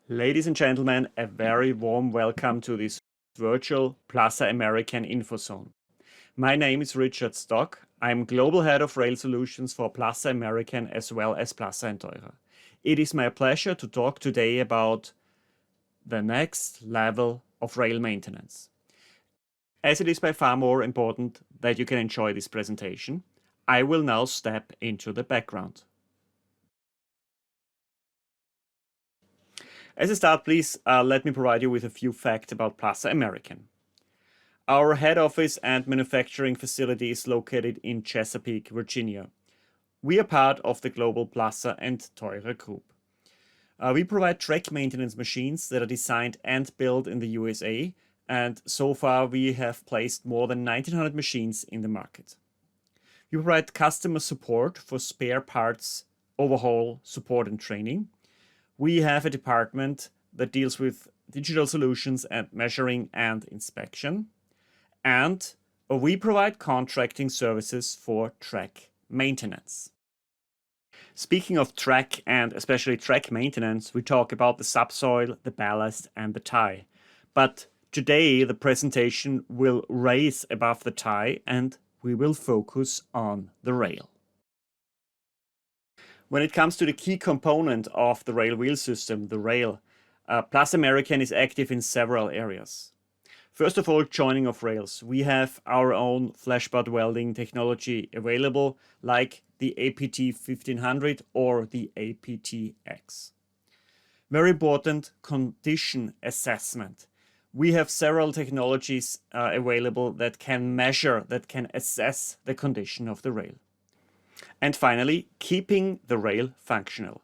Ladies and gentlemen, a very warm welcome to this virtual Plaza American Infozone. My name is Richard Stock. I'm Global Head of Rail Solutions for Plaza American as well as Plaza Teurer. It is my pleasure to talk today about the next level of rail maintenance. As it is by far more important that you can enjoy this presentation, I will now step into the background. As a start, please let me provide you with a few facts about Plaza American. Our head office and manufacturing facility is located in Chesapeake, Virginia. We are part of the global Plaza and Teurer group. We provide track maintenance machines that are designed and built in the USA, and so far we have placed more than 1,900 machines in the market. We provide customer support for spare parts, overhaul, support and training. We have a department that deals with digital solutions and measuring and inspection. And we provide contracting services for track maintenance. Speaking of track and especially track maintenance, we talk about the subsoil, the ballast and the tie. But today the presentation will raise above the tie and we will focus on the rail. When it comes to the key component of the rail wheel system, the rail, Plaza American is active in several areas. First of all, joining of rails. We have our own flashbud welding technology available, like the APT 1500 or the APT-X. Very important, condition assessment. We have several technologies available that can measure, that can assess the condition of the rail. And finally, keeping the rail functional.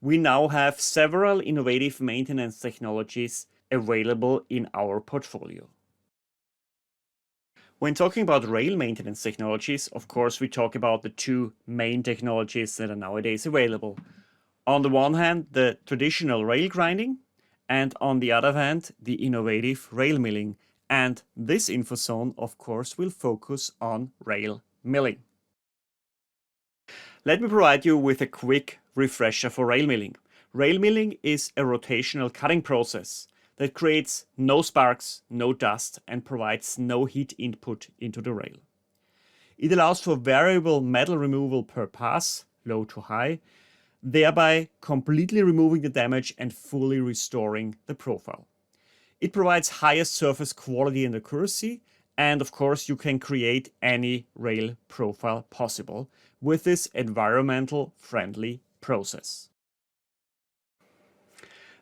We now have several innovative maintenance technologies available in our portfolio. When talking about rail maintenance technologies, of course, we talk about the two main technologies that are nowadays available. On the one hand, the traditional rail grinding, and on the other hand, the innovative rail milling. And this infozone, of course, will focus on rail milling. Let me provide you with a quick refresher for rail milling. Rail milling is a rotational cutting process that creates no sparks, no dust, and provides no heat input into the rail. It allows for variable metal removal per pass, low to high, thereby completely removing the damage and fully restoring the profile. It provides highest surface quality and accuracy, and of course you can create any rail profile possible with this environmental friendly process.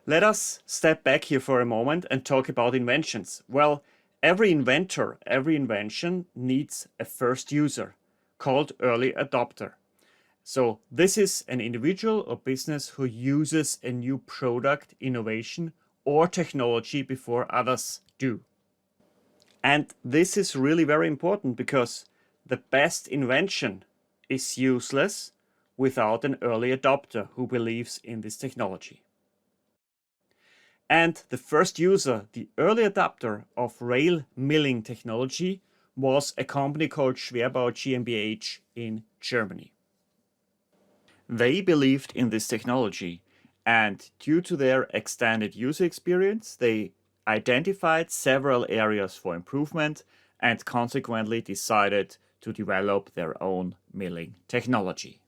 Let us step back here for a moment and talk about inventions. Well, every invention needs a first user called early adopter. So this is an individual or business who uses a new product, innovation or technology before others do. And this is really very important because the best invention is useless without an early adopter who believes in this technology. And the first user, the early adopter of rail milling technology, was a company called Schwerbau GmbH in Germany. They believed in this technology, and due to their extended user experience, they identified several areas for improvement and consequently decided to develop their own milling technology.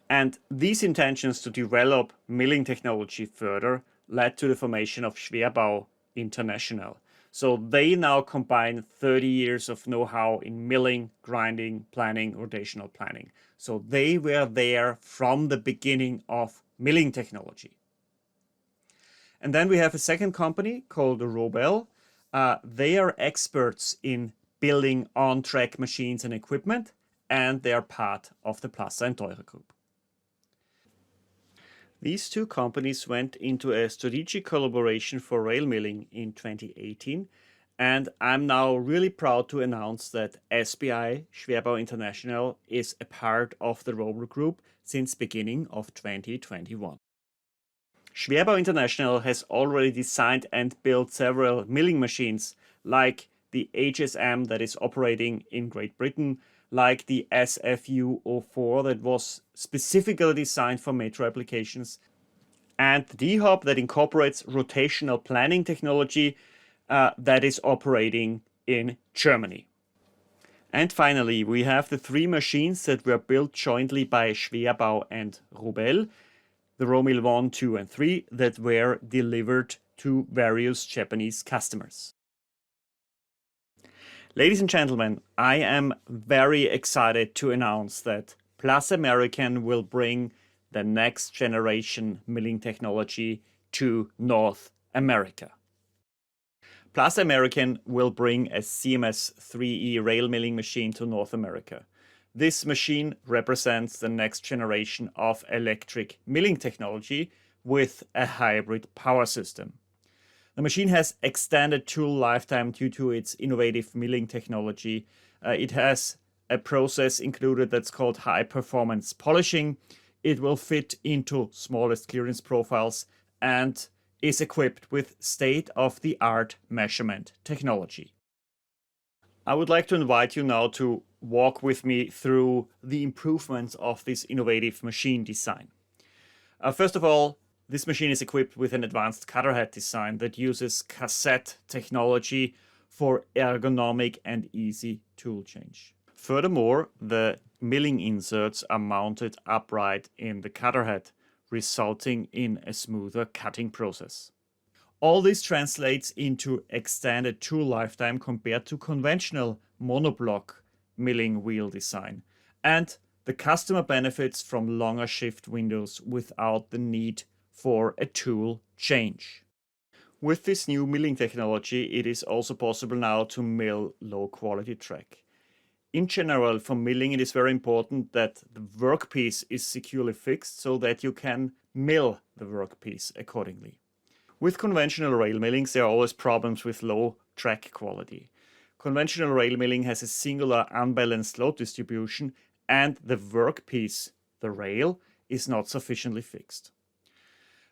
And these intentions to develop milling technology further led to the formation of Schwerbau International. So they now combine 30 years of know-how in milling, grinding, planning, rotational planning. So they were there from the beginning of milling technology. And then we have a second company called Robel. They are experts in building on-track machines and equipment, and they are part of the Plaza and Teurer group. These two companies went into a strategic collaboration for rail milling in 2018, and I'm now really proud to announce that SBI, Schwerbau International, is a part of the Robel group since beginning of 2021. Schwerbau International has already designed and built several milling machines like the HSM that is operating in Great Britain, like the SFU-04 that was specifically designed for metro applications, and the D-hub that incorporates rotational planning technology that is operating in Germany. And finally, we have the 3 machines that were built jointly by Schwerbau and Rubel, the Romil 1, 2 and 3, that were delivered to various Japanese customers. Ladies and gentlemen, I am very excited to announce that Plus American will bring the next generation milling technology to North America. Plus American will bring a CMS 3E rail milling machine to North America. This machine represents the next generation of electric milling technology with a hybrid power system. The machine has extended tool lifetime due to its innovative milling technology. It has a process included that's called high performance polishing. It will fit into smallest clearance profiles and is equipped with state-of-the-art measurement technology. I would like to invite you now to walk with me through the improvements of this innovative machine design. First of all, this machine is equipped with an advanced cutter head design that uses cassette technology for ergonomic and easy tool change. Furthermore, the milling inserts are mounted upright in the cutter head, resulting in a smoother cutting process. All this translates into extended tool lifetime compared to conventional monoblock milling wheel design, and the customer benefits from longer shift windows without the need for a tool change. With this new milling technology, it is also possible now to mill low quality track. In general, for milling, it is very important that the workpiece is securely fixed so that you can mill the workpiece accordingly. With conventional rail millings, there are always problems with low track quality. Conventional rail milling has a singular unbalanced load distribution, and the workpiece, the rail, is not sufficiently fixed.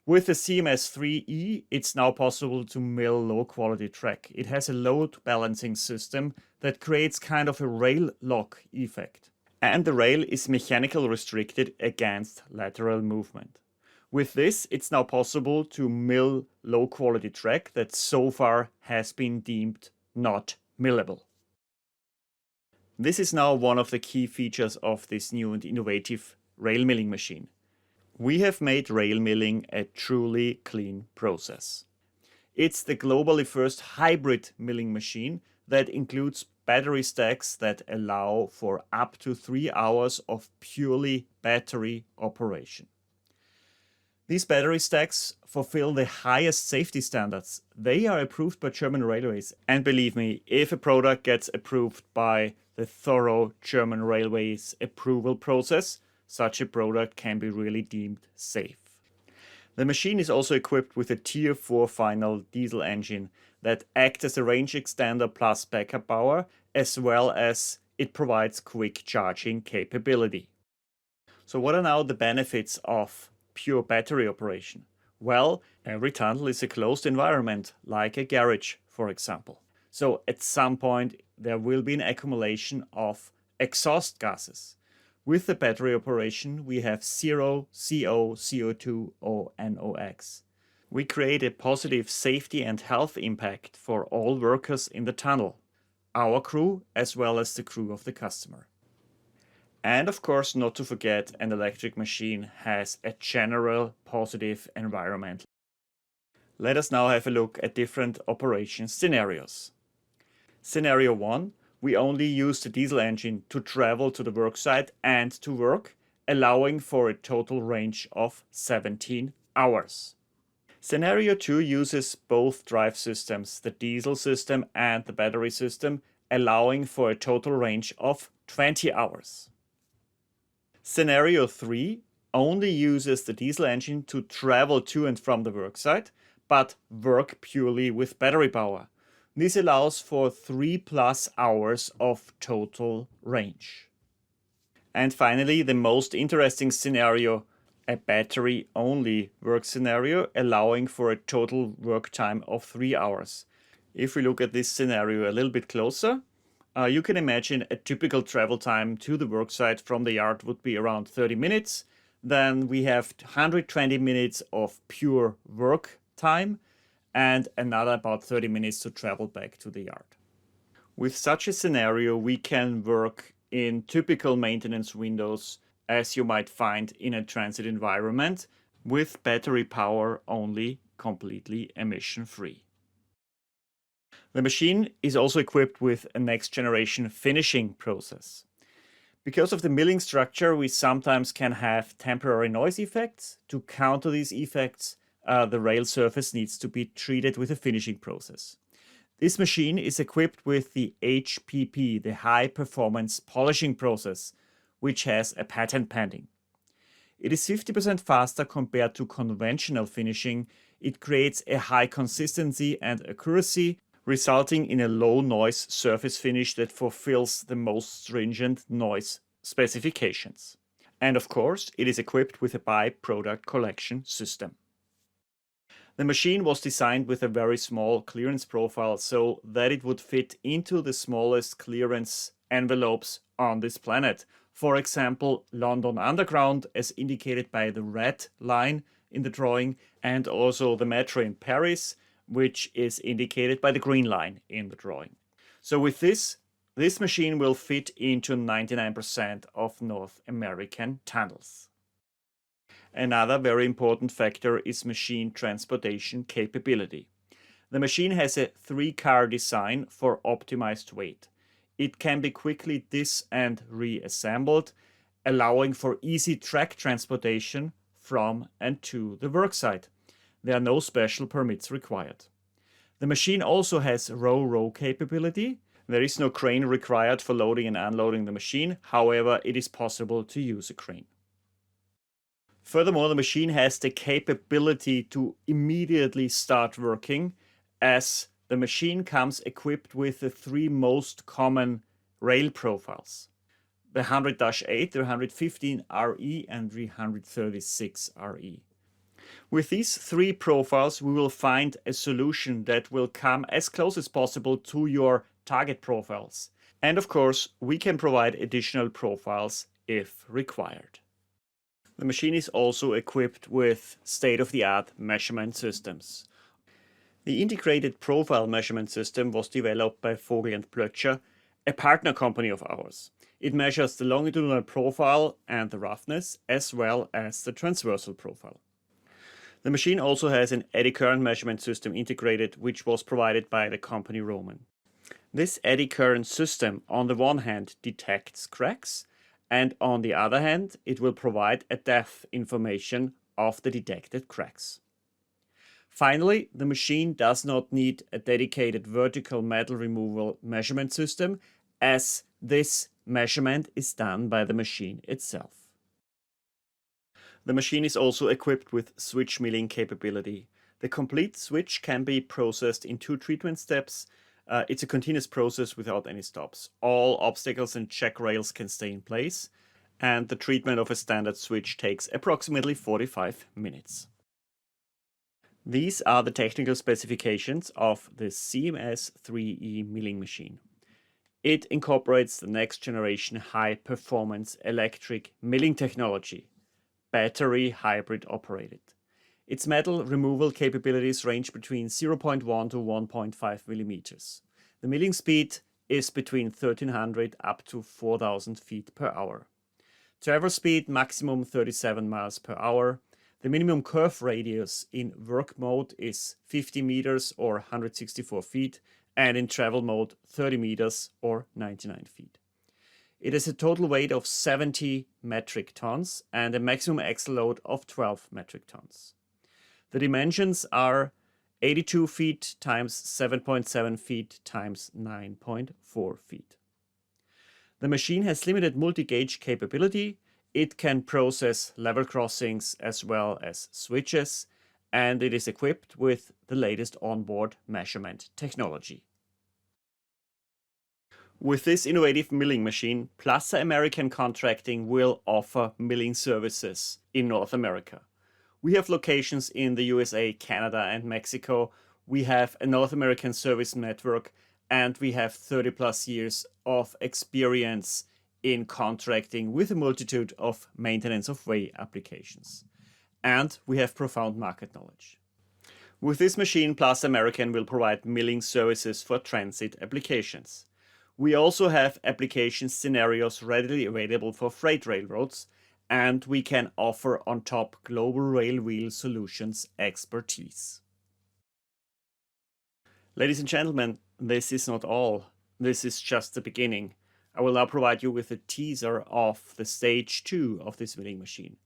With the CMS 3E, it's now possible to mill low quality track. It has a load balancing system that creates kind of a rail lock effect. And the rail is mechanically restricted against lateral movement. With this, it's now possible to mill low quality track that so far has been deemed not millable. This is now one of the key features of this new and innovative rail milling machine. We have made rail milling a truly clean process. It's the globally first hybrid milling machine that includes battery stacks that allow for up to 3 hours of purely battery operation. These battery stacks fulfill the highest safety standards. They are approved by German railways. And believe me, if a product gets approved by the thorough German railways approval process, such a product can be really deemed safe. The machine is also equipped with a Tier 4 final diesel engine that acts as a range extender plus backup power, as well as it provides quick charging capability. So what are now the benefits of pure battery operation? Well, every tunnel is a closed environment, like a garage, for example. So at some point there will be an accumulation of exhaust gases. With the battery operation, we have zero CO, CO2 or NOx. We create a positive safety and health impact for all workers in the tunnel, our crew as well as the crew of the customer. And of course, not to forget, an electric machine has a general positive environment. Let us now have a look at different operation scenarios. Scenario 1. We only use the diesel engine to travel to the worksite and to work, allowing for a total range of 17 hours. Scenario 2 uses both drive systems, the diesel system and the battery system, allowing for a total range of 20 hours. Scenario 3 only uses the diesel engine to travel to and from the worksite, but work purely with battery power. This allows for 3+ hours of total range. And finally, the most interesting scenario, a battery-only work scenario, allowing for a total work time of 3 hours. If we look at this scenario a little bit closer, you can imagine a typical travel time to the worksite from the yard would be around 30 minutes. then we have 120 minutes of pure work time and another about 30 minutes to travel back to the yard. With such a scenario, we can work in typical maintenance windows as you might find in a transit environment with battery power only, completely emission-free. The machine is also equipped with a next generation finishing process. Because of the milling structure, we sometimes can have temporary noise effects. To counter these effects, the rail surface needs to be treated with a finishing process. This machine is equipped with the HPP, the High Performance Polishing Process, which has a patent pending. It is 50% faster compared to conventional finishing. It creates a high consistency and accuracy, resulting in a low noise surface finish that fulfills the most stringent noise specifications. And of course, it is equipped with a byproduct collection system. The machine was designed with a very small clearance profile so that it would fit into the smallest clearance envelopes on this planet. For example, London Underground, as indicated by the red line in the drawing, and also the metro in Paris, which is indicated by the green line in the drawing. So with this machine will fit into 99% of North American tunnels. Another very important factor is machine transportation capability. The machine has a 3-car design for optimized weight. It can be quickly dis- and reassembled, allowing for easy track transportation from and to the worksite. There are no special permits required. The machine also has row-row capability. There is no crane required for loading and unloading the machine. However, it is possible to use a crane. Furthermore, the machine has the capability to immediately start working, as the machine comes equipped with the 3 most common rail profiles: the 100-8, the 115RE, and the 136RE. With these 3 profiles, we will find a solution that will come as close as possible to your target profiles. And of course, we can provide additional profiles if required. The machine is also equipped with state-of-the-art measurement systems. The integrated profile measurement system was developed by Vogel and Plötscher, a partner company of ours. It measures the longitudinal profile and the roughness, as well as the transversal profile. The machine also has an eddy current measurement system integrated, which was provided by the company Roman. This eddy current system, on the one hand, detects cracks, and on the other hand, it will provide a depth information of the detected cracks. Finally, the machine does not need a dedicated vertical metal removal measurement system, as this measurement is done by the machine itself. The machine is also equipped with switch milling capability. The complete switch can be processed in 2 treatment steps. It's a continuous process without any stops. All obstacles and check rails can stay in place, and the treatment of a standard switch takes approximately 45 minutes. These are the technical specifications of the CMS 3E milling machine. It incorporates the next generation high-performance electric milling technology, battery hybrid operated. Its metal removal capabilities range between 0.1 to 1.5 millimeters. The milling speed is between 1300 up to 4000 feet per hour. Traverse speed maximum 37 miles per hour. The minimum curve radius in work mode is 50 meters or 164 feet, and in travel mode 30 meters or 99 feet. It has a total weight of 70 metric tons and a maximum axle load of 12 metric tons. The dimensions are 82 feet times 7.7 feet times 9.4 feet. The machine has limited multi-gauge capability. It can process level crossings as well as switches, and it is equipped with the latest onboard measurement technology. With this innovative milling machine, Plaza American Contracting will offer milling services in North America. We have locations in the USA, Canada, and Mexico. We have a North American service network, and we have 30 plus years of experience in contracting with a multitude of maintenance of way applications. And we have profound market knowledge. With this machine, Plus American will provide milling services for transit applications. We also have application scenarios readily available for freight railroads, and we can offer on top global rail wheel solutions expertise. Ladies and gentlemen, this is not all. This is just the beginning. I will now provide you with a teaser of the stage 2 of this milling machine.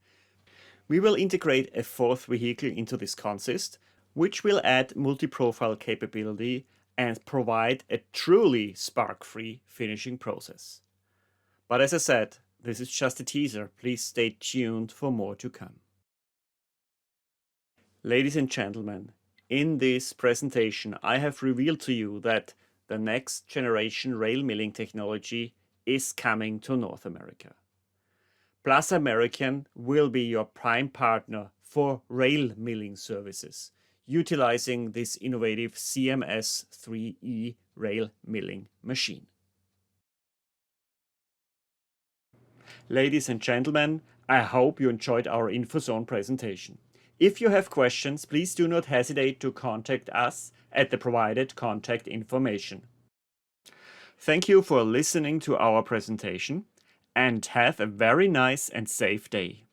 We will integrate a fourth vehicle into this consist, which will add multi-profile capability and provide a truly spark-free finishing process. But as I said, this is just a teaser. Please stay tuned for more to come. Ladies and gentlemen, in this presentation I have revealed to you that the next generation rail milling technology is coming to North America. Plus American will be your prime partner for rail milling services, utilizing this innovative CMS 3E rail milling machine. Ladies and gentlemen, I hope you enjoyed our Infozone presentation. If you have questions, please do not hesitate to contact us at the provided contact information. Thank you for listening to our presentation and have a very nice and safe day.